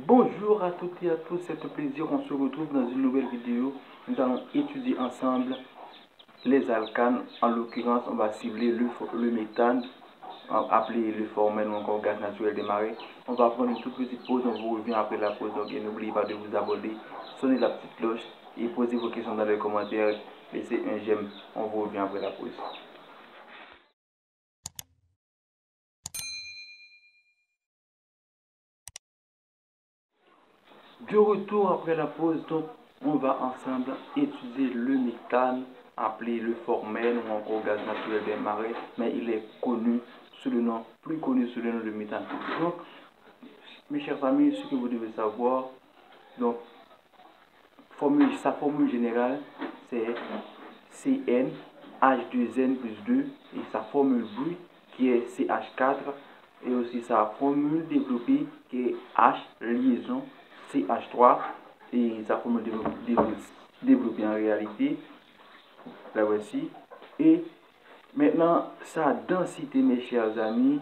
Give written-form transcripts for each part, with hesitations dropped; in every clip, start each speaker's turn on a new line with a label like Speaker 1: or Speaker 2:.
Speaker 1: Bonjour à toutes et à tous, c'est un plaisir, on se retrouve dans une nouvelle vidéo. Nous allons étudier ensemble les alcanes. En l'occurrence, on va cibler le méthane, appelé le formel ou encore gaz naturel des marais. On va prendre une toute petite pause, on vous revient après la pause. Donc n'oubliez pas de vous abonner, sonnez la petite cloche et posez vos questions dans les commentaires. Laissez un j'aime, on vous revient après la pause. De retour après la pause, donc on va ensemble étudier le méthane, appelé le formel ou encore gaz naturel des marais, mais il est connu sous le nom, plus connu sous le nom de méthane. Donc, mes chers amis, ce que vous devez savoir, donc sa formule générale, c'est CN H2N plus 2 et sa formule brute qui est CH4 et aussi sa formule développée qui est H liaison CH3 et sa formule développée en réalité, la voici. Et maintenant, sa densité, mes chers amis,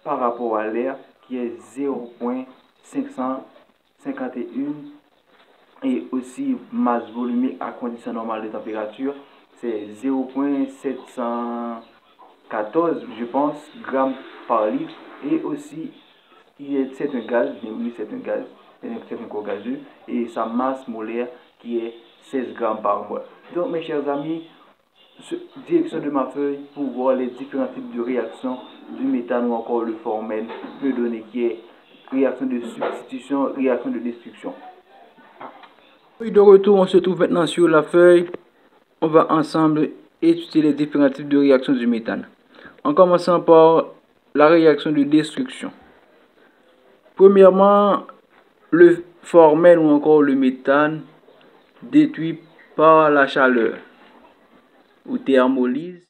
Speaker 1: par rapport à l'air, qui est 0,551 et aussi masse volumique à condition normale de température, c'est 0,714, je pense, grammes par litre. Et aussi, c'est un gaz, c'est un gaz. C'est un corps gazeux et sa masse molaire qui est 16 grammes par mol. Donc mes chers amis, direction de ma feuille pour voir les différents types de réactions du méthane ou encore le formel peut donner qui est réaction de substitution, réaction de destruction. De retour, on se trouve maintenant sur la feuille. On va ensemble étudier les différents types de réactions du méthane. En commençant par la réaction de destruction. Premièrement, le formel ou encore le méthane détruit par la chaleur ou thermolyse.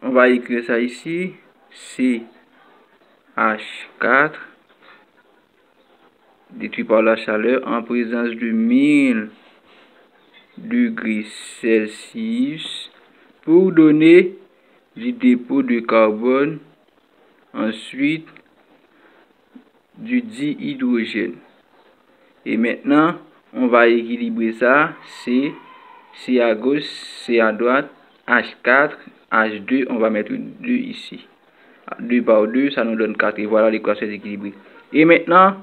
Speaker 1: On va écrire ça ici, CH4, détruit par la chaleur en présence de 1000 degrés Celsius pour donner du dépôt de carbone, ensuite du dihydrogène. Et maintenant, on va équilibrer ça. C à gauche, C à droite, H4, H2, on va mettre 2 ici. 2 par 2, ça nous donne 4. Et voilà l'équation équilibrée. Et maintenant,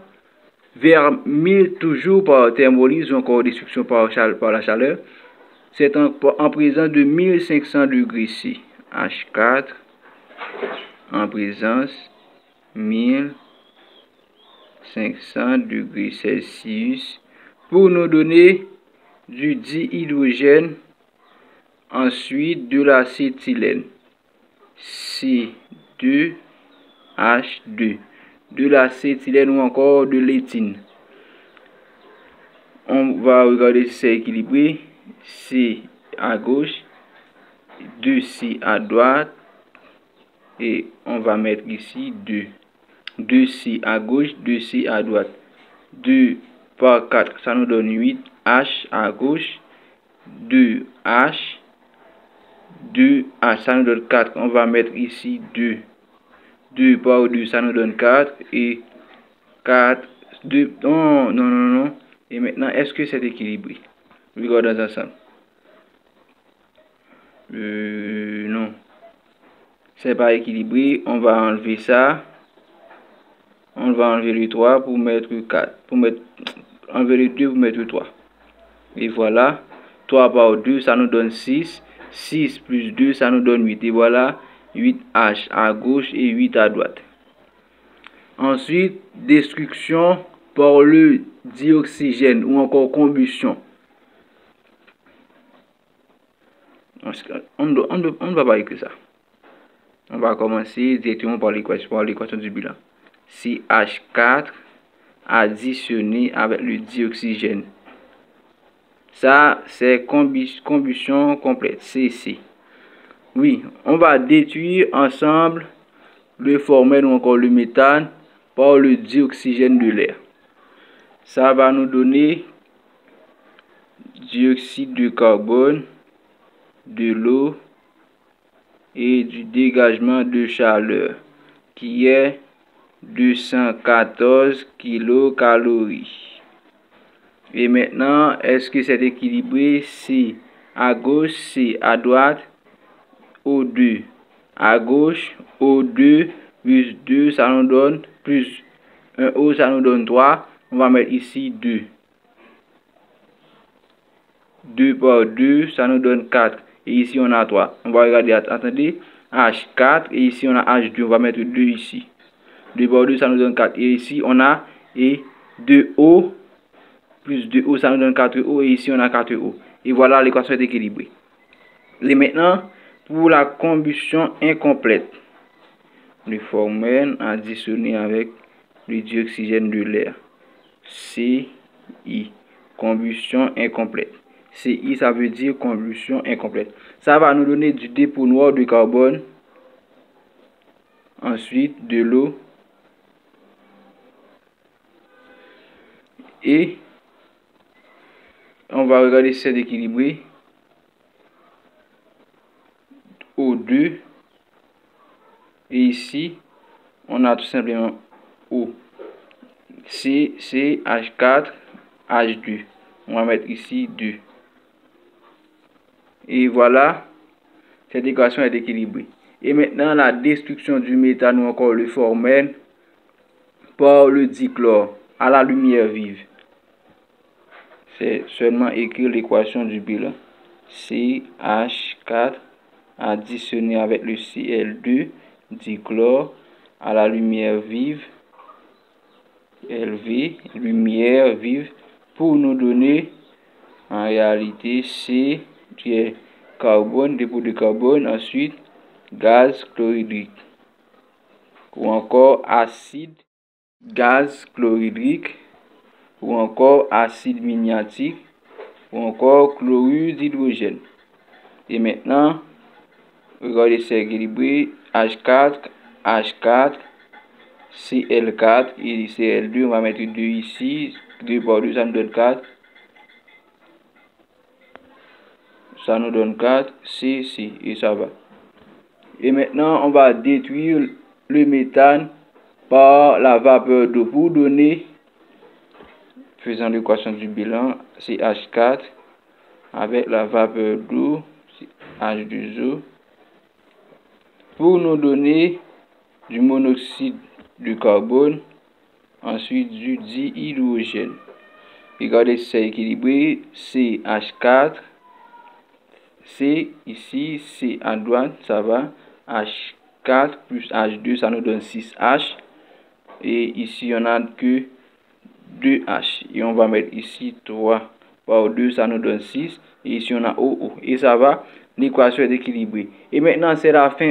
Speaker 1: vers 1000, toujours par thermolyse ou encore destruction par la chaleur, c'est en présence de 1500 degrés C. H4, en présence 1500 degrés Celsius pour nous donner du dihydrogène, ensuite de l'acétylène C2H2, de l'acétylène ou encore de l'éthine. On va regarder si c'est équilibré. C à gauche, 2C à droite et on va mettre ici 2. 2C à gauche, 2C à droite. 2 par 4, ça nous donne 8. H à gauche, 2H, 2H, ça nous donne 4. On va mettre ici 2. 2 par 2, ça nous donne 4. Et 4, 2, non. Et maintenant, est-ce que c'est équilibré? Regardons ensemble. Non. C'est pas équilibré. On va enlever ça. On va enlever le 3 pour mettre 4. Enlever le 2 pour mettre 3. Et voilà. 3 par 2, ça nous donne 6. 6 plus 2, ça nous donne 8. Et voilà. 8H à gauche et 8 à droite. Ensuite, destruction par le dioxygène ou encore combustion. On ne va pas écrire ça. On va commencer directement par l'équation du bilan. CH4 additionné avec le dioxygène. Ça, c'est combustion complète, CC. Oui, on va détruire ensemble le formel ou encore le méthane par le dioxygène de l'air. Ça va nous donner dioxyde de carbone, de l'eau et du dégagement de chaleur qui est 214 kcal. Et maintenant, est-ce que c'est équilibré? C'est à gauche, c'est à droite. O2 à gauche, O2 plus 2, ça nous donne plus 1 O, ça nous donne 3. On va mettre ici 2. 2 par 2, ça nous donne 4. Et ici, on a 3. On va regarder, attendez, H4. Et ici, on a H2. On va mettre 2 ici. 2 par 2, ça nous donne 4. Et ici, on a 2O plus 2O, ça nous donne 4O. Et ici, on a 4O. Et voilà, l'équation est équilibrée. Et maintenant, pour la combustion incomplète, le formel additionné avec le dioxygène de l'air. CI. Combustion incomplète. CI, ça veut dire combustion incomplète. Ça va nous donner du dépôt noir de carbone. Ensuite, de l'eau. Et on va regarder si c'est équilibré. O2. Et ici, on a tout simplement O. C, H4, H2. On va mettre ici 2. Et voilà, cette équation est équilibrée. Et maintenant, la destruction du méthane ou encore le formel par le dichlore à la lumière vive. C'est seulement écrire l'équation du bilan. CH4 additionné avec le Cl2, dichlore à la lumière vive, LV, lumière vive, pour nous donner en réalité C qui est carbone, dépôt de carbone, ensuite gaz chlorhydrique ou encore acide, gaz chlorhydrique ou encore acide miniatique ou encore chlorure d'hydrogène. Et maintenant, regardez, c'est équilibré. H4, H4, Cl4 et Cl2. On va mettre 2 ici. 2 par 2, ça nous donne 4. Ça nous donne 4. C, et ça va. Et maintenant, on va détruire le méthane par la vapeur d'eau pour donner, faisant l'équation du bilan, c'est H4 avec la vapeur d'eau, H2O, pour nous donner du monoxyde de carbone, ensuite du dihydrogène. Regardez si c'est équilibré, c'est H4, C ici, C à droite, ça va, H4 plus H2, ça nous donne 6H, et ici on a que 2H, et on va mettre ici 3 par 2, ça nous donne 6, et ici on a OO, et ça va, l'équation est équilibrée. Et maintenant c'est la fin.